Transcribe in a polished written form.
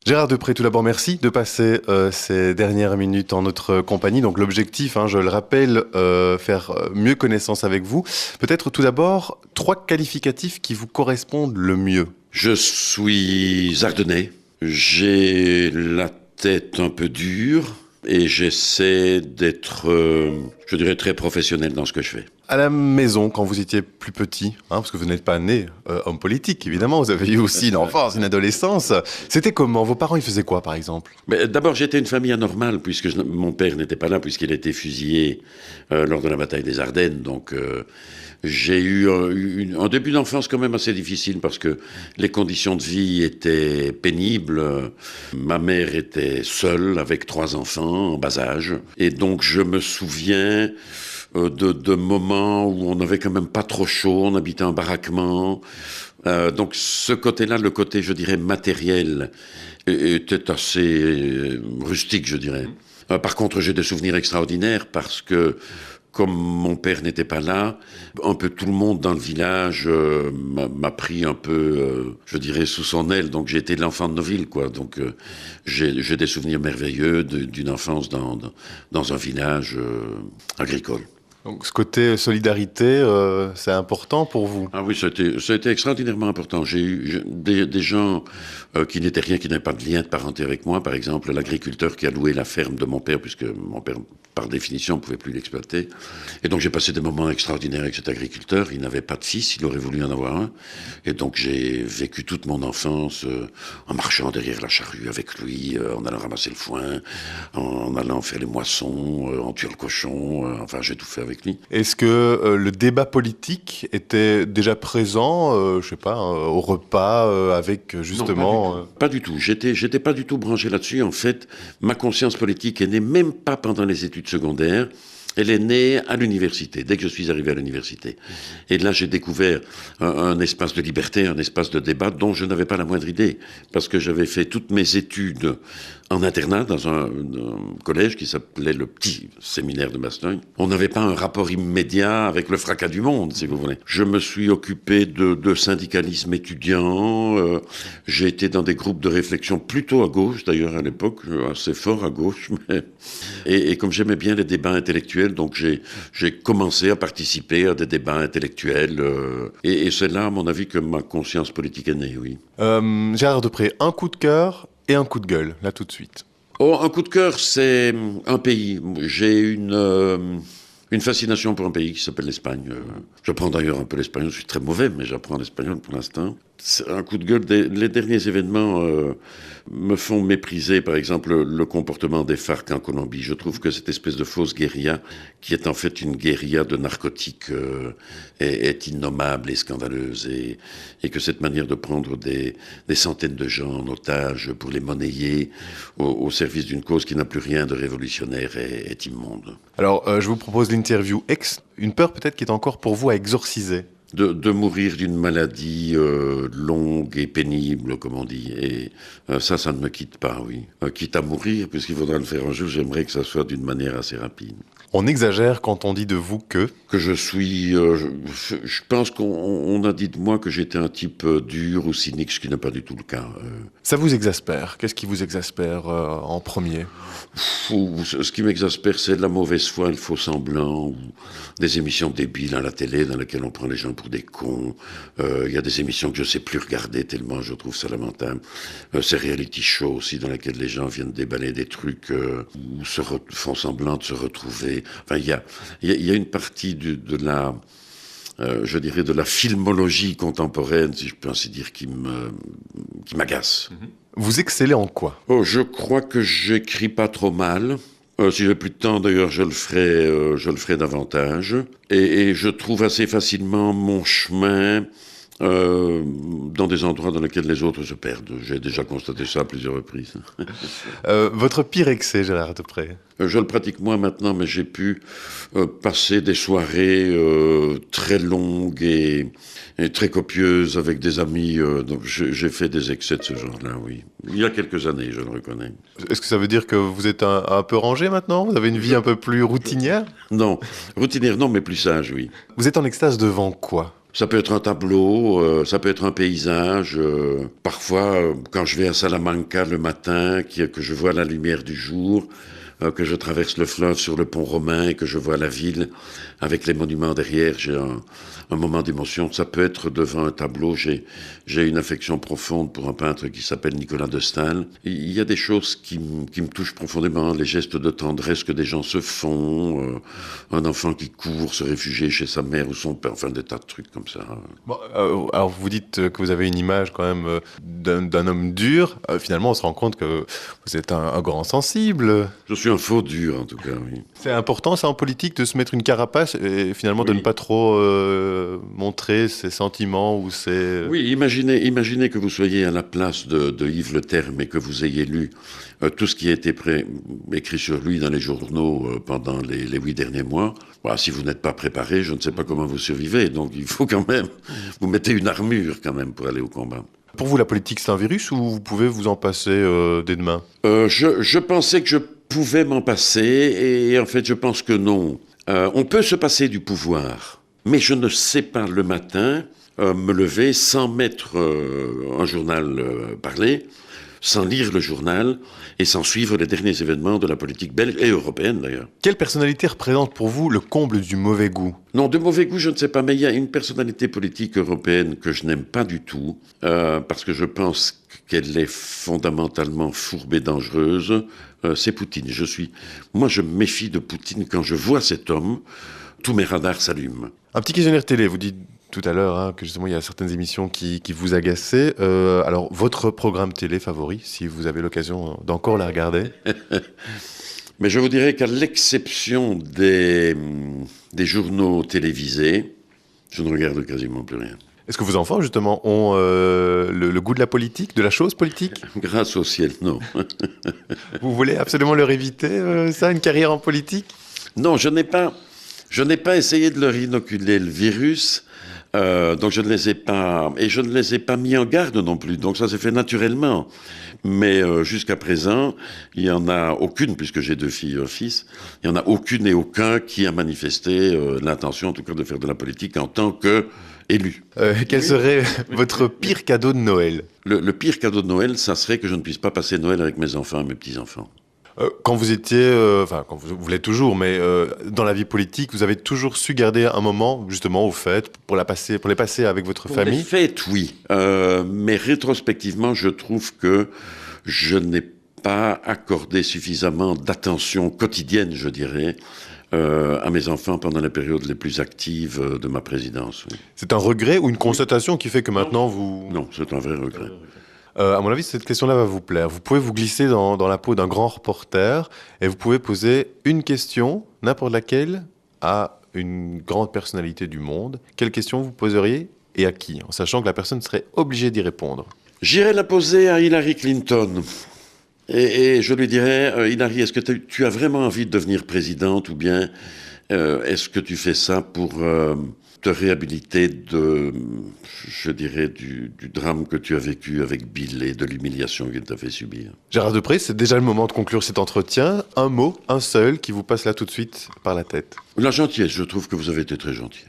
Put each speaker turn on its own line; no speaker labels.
Gérard Deprez, tout d'abord, merci de passer ces dernières minutes en notre compagnie. Donc l'objectif, je le rappelle, faire mieux connaissance avec vous. Peut-être tout d'abord, 3 qualificatifs qui vous correspondent le mieux.
Je suis ardennais, j'ai la tête un peu dure et j'essaie d'être, je dirais, très professionnel dans ce que je fais.
À la maison, quand vous étiez plus petit, parce que vous n'êtes pas né homme politique, évidemment, vous avez eu aussi une enfance, une adolescence. C'était comment? Vos parents, ils faisaient quoi, par exemple?
Mais d'abord, j'étais une famille anormale, puisque mon père n'était pas là, puisqu'il a été fusillé lors de la bataille des Ardennes. Donc, j'ai eu un début d'enfance quand même assez difficile, parce que les conditions de vie étaient pénibles. Ma mère était seule, avec 3 enfants en bas âge. Et donc, je me souviens de moments où on n'avait quand même pas trop chaud, on habitait en baraquement. Donc ce côté-là, le côté, je dirais, matériel, était assez rustique, je dirais. Par contre, j'ai des souvenirs extraordinaires parce que, comme mon père n'était pas là, un peu tout le monde dans le village m'a pris un peu, je dirais, sous son aile. Donc j'ai été l'enfant de nos villes, quoi. Donc j'ai des souvenirs merveilleux d'une enfance dans un village agricole.
Donc ce côté solidarité, c'est important pour vous?
Ah oui, ça a été extraordinairement important. J'ai eu des gens qui n'étaient rien, qui n'avaient pas de lien de parenté avec moi. Par exemple, l'agriculteur qui a loué la ferme de mon père, puisque mon père, par définition, ne pouvait plus l'exploiter. Et donc j'ai passé des moments extraordinaires avec cet agriculteur. Il n'avait pas de fils, il aurait voulu en avoir un. Et donc j'ai vécu toute mon enfance en marchant derrière la charrue avec lui, en allant ramasser le foin, en allant faire les moissons, en tuant le cochon. Enfin, j'ai tout fait avec lui.
Est-ce que le débat politique était déjà présent, je sais pas, au repas, avec justement...
Non, pas du tout. J'étais pas du tout branché là-dessus. En fait, ma conscience politique est née même pas pendant les études secondaires. Elle est née à l'université, dès que je suis arrivé à l'université. Et là, j'ai découvert un espace de liberté, un espace de débat dont je n'avais pas la moindre idée. Parce que j'avais fait toutes mes études en internat dans un collège qui s'appelait le Petit Séminaire de Bastogne. On n'avait pas un rapport immédiat avec le fracas du monde, si vous voulez. Je me suis occupé de syndicalisme étudiant. J'ai été dans des groupes de réflexion plutôt à gauche, d'ailleurs, à l'époque, assez fort à gauche. Mais... Et comme j'aimais bien les débats intellectuels, donc j'ai commencé à participer à des débats intellectuels. Et c'est là, à mon avis, que ma conscience politique est née, oui.
Gérard Deprez, un coup de cœur et un coup de gueule, là tout de suite.
Oh, un coup de cœur, c'est un pays. J'ai une fascination pour un pays qui s'appelle l'Espagne. J'apprends d'ailleurs un peu l'espagnol, je suis très mauvais, mais j'apprends l'espagnol pour l'instant. C'est un coup de gueule. Les derniers événements me font mépriser, par exemple, le comportement des FARC en Colombie. Je trouve que cette espèce de fausse guérilla, qui est en fait une guérilla de narcotiques, est innommable et scandaleuse. Et que cette manière de prendre des centaines de gens en otage pour les monnayer au service d'une cause qui n'a plus rien de révolutionnaire est immonde.
Alors, je vous propose l'interview X, une peur peut-être qui est encore pour vous à exorciser.
De mourir d'une maladie longue et pénible, comme on dit. Et ça ne me quitte pas, oui. Quitte à mourir, puisqu'il faudra le faire un jour, j'aimerais que ça soit d'une manière assez rapide.
On exagère quand on dit de vous que
je suis... je pense qu'on a dit de moi que j'étais un type dur ou cynique, ce qui n'est pas du tout le cas.
Ça vous exaspère? Qu'est-ce qui vous exaspère en premier?
Ce qui m'exaspère, c'est de la mauvaise foi, le faux semblant, ou des émissions débiles à la télé dans lesquelles on prend les gens pour des cons. Il y a des émissions que je ne sais plus regarder tellement je trouve ça lamentable. Ces reality shows aussi dans lesquels les gens viennent déballer des trucs ou font semblant de se retrouver. Enfin, il y a une partie de la... je dirais de la filmologie contemporaine, si je peux ainsi dire, qui m'agace.
Vous excellez en quoi?
Oh, je crois que j'écris pas trop mal. Si j'ai plus de temps, d'ailleurs, je le ferai davantage. Et je trouve assez facilement mon chemin dans des endroits dans lesquels les autres se perdent. J'ai déjà constaté ça à plusieurs reprises.
Votre pire excès, Gérard Deprez?
Je le pratique moins maintenant, mais j'ai pu passer des soirées très longues et très copieuses avec des amis. Donc j'ai fait des excès de ce genre-là, oui. Il y a quelques années, je le reconnais.
Est-ce que ça veut dire que vous êtes un peu rangé maintenant? Vous avez une vie un peu plus routinière?
Non, routinière non, mais plus sage, oui.
Vous êtes en extase devant quoi?
Ça peut être un tableau, ça peut être un paysage. Parfois, quand je vais à Salamanca le matin, que je vois la lumière du jour, que je traverse le fleuve sur le pont romain et que je vois la ville avec les monuments derrière, j'ai un moment d'émotion. Ça peut être devant un tableau. J'ai une affection profonde pour un peintre qui s'appelle Nicolas de Staël. Il y a des choses qui me touchent profondément, les gestes de tendresse que des gens se font, un enfant qui court, se réfugier chez sa mère ou son père, enfin des tas de trucs comme ça.
Bon, alors vous dites que vous avez une image quand même d'un homme dur. Finalement, on se rend compte que vous êtes un grand sensible.
Je suis un faux dur, en tout cas, oui.
C'est important, ça, en politique, de se mettre une carapace et finalement de ne pas trop montrer ses sentiments ou ses...
Oui, imaginez que vous soyez à la place de Yves Le Terme et que vous ayez lu tout ce qui a été écrit sur lui dans les journaux pendant les 8 derniers mois. Bah, si vous n'êtes pas préparé, je ne sais pas comment vous survivez. Donc il faut quand même, vous mettez une armure quand même pour aller au combat.
Pour vous, la politique, c'est un virus ou vous pouvez vous en passer dès demain?
Je pensais que je pouvais m'en passer et en fait je pense que non. On peut se passer du pouvoir, mais je ne sais pas le matin me lever sans mettre un journal parlé, sans lire le journal et sans suivre les derniers événements de la politique belge et européenne d'ailleurs.
Quelle personnalité représente pour vous le comble du mauvais goût?
Non, de mauvais goût, je ne sais pas, mais il y a une personnalité politique européenne que je n'aime pas du tout, parce que je pense qu'elle est fondamentalement fourbe et dangereuse, c'est Poutine. Moi, je me méfie de Poutine. Quand je vois cet homme, tous mes radars s'allument.
Un petit questionnaire télé, vous dites tout à l'heure que justement il y a certaines émissions qui vous agaçaient. Alors, votre programme télé favori, si vous avez l'occasion d'encore la regarder?
Mais je vous dirais qu'à l'exception des journaux télévisés, je ne regarde quasiment plus rien.
Est-ce que vos enfants, justement, ont le goût de la politique, de la chose politique?
Grâce au ciel, non.
Vous voulez absolument leur éviter, ça, une carrière en politique?
Non, je n'ai pas essayé de leur inoculer le virus, donc je ne les ai pas... Et je ne les ai pas mis en garde non plus, donc ça s'est fait naturellement. Mais jusqu'à présent, il n'y en a aucune, puisque j'ai 2 filles et un fils, il n'y en a aucune et aucun qui a manifesté l'intention, en tout cas, de faire de la politique en tant qu'élu.
Quel serait votre pire cadeau de Noël?
Le pire cadeau de Noël, ça serait que je ne puisse pas passer Noël avec mes enfants et mes petits-enfants.
Quand vous étiez, quand vous l'êtes toujours, mais dans la vie politique, vous avez toujours su garder un moment, justement, aux fêtes, pour les passer avec votre famille?
Les fêtes, oui. Mais rétrospectivement, je trouve que je n'ai pas accordé suffisamment d'attention quotidienne, je dirais, à mes enfants pendant les périodes les plus actives de ma présidence. Oui.
C'est un regret ou une constatation qui fait que maintenant vous...
Non, c'est un vrai regret.
À mon avis, cette question-là va vous plaire. Vous pouvez vous glisser dans la peau d'un grand reporter et vous pouvez poser une question, n'importe laquelle, à une grande personnalité du monde. Quelle question vous poseriez et à qui, en sachant que la personne serait obligée d'y répondre?
J'irai la poser à Hillary Clinton. Et je lui dirais, Hillary, est-ce que tu as vraiment envie de devenir présidente ou bien est-ce que tu fais ça pour te réhabiliter je dirais, du drame que tu as vécu avec Bill et de l'humiliation qu'il t'a fait subir?
Gérard Deprez, c'est déjà le moment de conclure cet entretien. Un mot, un seul, qui vous passe là tout de suite par la tête.
La gentillesse, je trouve que vous avez été très gentil.